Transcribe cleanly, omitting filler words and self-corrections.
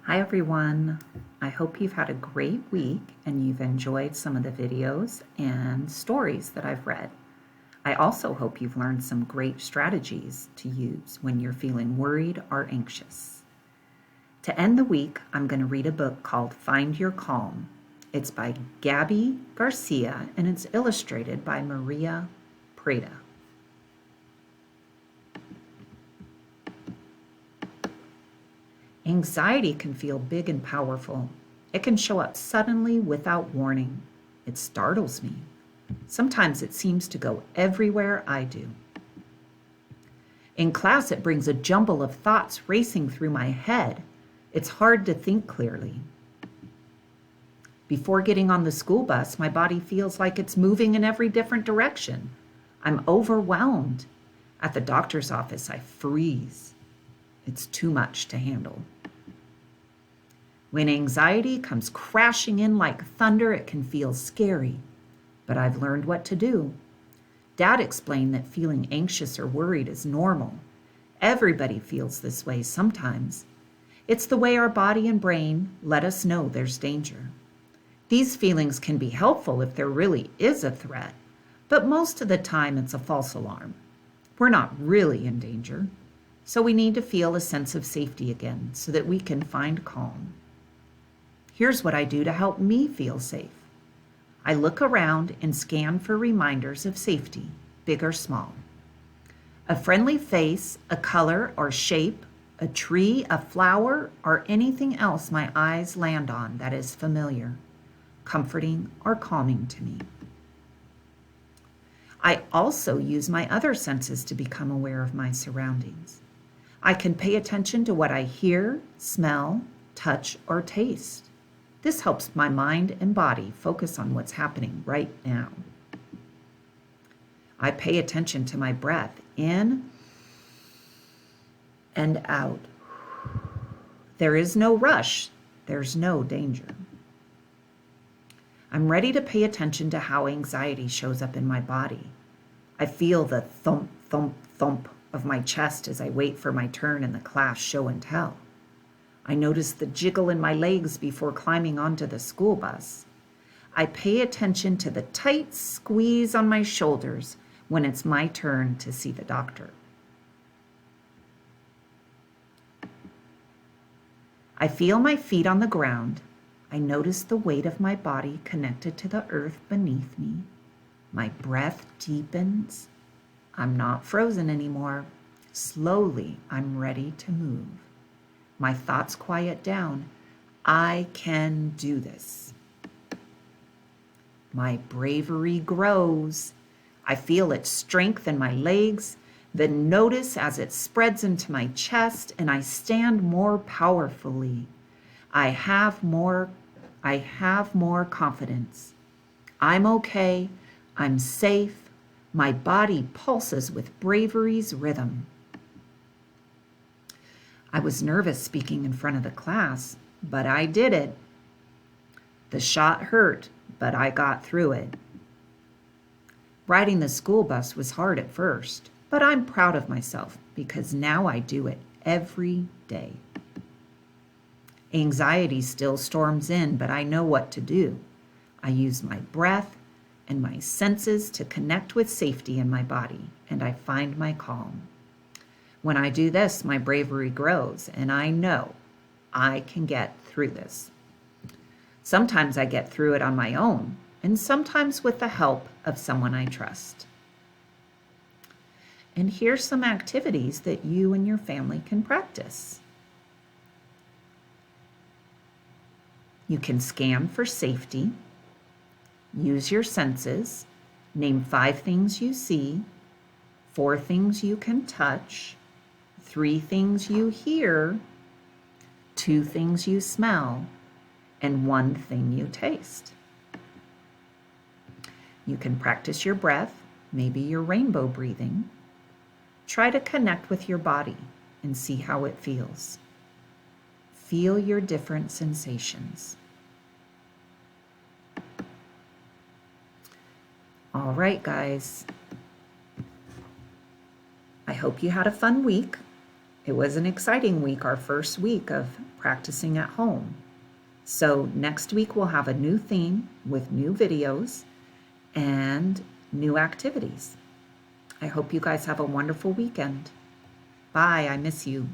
Hi everyone. I hope you've had a great week and you've enjoyed some of the videos and stories that I've read. I also hope you've learned some great strategies to use when you're feeling worried or anxious. To end the week, I'm going to read a book called Find Your Calm. It's by Gabby Garcia and it's illustrated by Maria Prada. Anxiety can feel big and powerful. It can show up suddenly without warning. It startles me. Sometimes it seems to go everywhere I do. In class, it brings a jumble of thoughts racing through my head. It's hard to think clearly. Before getting on the school bus, my body feels like it's moving in every different direction. I'm overwhelmed. At the doctor's office, I freeze. It's too much to handle. When anxiety comes crashing in like thunder, it can feel scary, but I've learned what to do. Dad explained that feeling anxious or worried is normal. Everybody feels this way sometimes. It's the way our body and brain let us know there's danger. These feelings can be helpful if there really is a threat, but most of the time it's a false alarm. We're not really in danger, so we need to feel a sense of safety again so that we can find calm. Here's what I do to help me feel safe. I look around and scan for reminders of safety, big or small. A friendly face, a color or shape, a tree, a flower, or anything else my eyes land on that is familiar, comforting, or calming to me. I also use my other senses to become aware of my surroundings. I can pay attention to what I hear, smell, touch, or taste. This helps my mind and body focus on what's happening right now. I pay attention to my breath in and out. There is no rush. There's no danger. I'm ready to pay attention to how anxiety shows up in my body. I feel the thump, thump, thump of my chest as I wait for my turn in the class show and tell. I notice the jiggle in my legs before climbing onto the school bus. I pay attention to the tight squeeze on my shoulders when it's my turn to see the doctor. I feel my feet on the ground. I notice the weight of my body connected to the earth beneath me. My breath deepens. I'm not frozen anymore. Slowly, I'm ready to move. My thoughts quiet down. I can do this. My bravery grows. I feel its strength in my legs, then notice as it spreads into my chest and I stand more powerfully. I have more confidence. I'm okay. I'm safe. My body pulses with bravery's rhythm. I was nervous speaking in front of the class, but I did it. The shot hurt, but I got through it. Riding the school bus was hard at first, but I'm proud of myself because now I do it every day. Anxiety still storms in, but I know what to do. I use my breath and my senses to connect with safety in my body, and I find my calm. When I do this, my bravery grows, and I know I can get through this. Sometimes I get through it on my own, and sometimes with the help of someone I trust. And here's some activities that you and your family can practice. You can scan for safety, use your senses, name 5 things you see, 4 things you can touch, 3 things you hear, 2 things you smell, and 1 thing you taste. You can practice your breath, maybe your rainbow breathing. Try to connect with your body and see how it feels. Feel your different sensations. All right, guys. I hope you had a fun week. It was an exciting week, our first week of practicing at home. So next week we'll have a new theme with new videos and new activities. I hope you guys have a wonderful weekend. Bye, I miss you.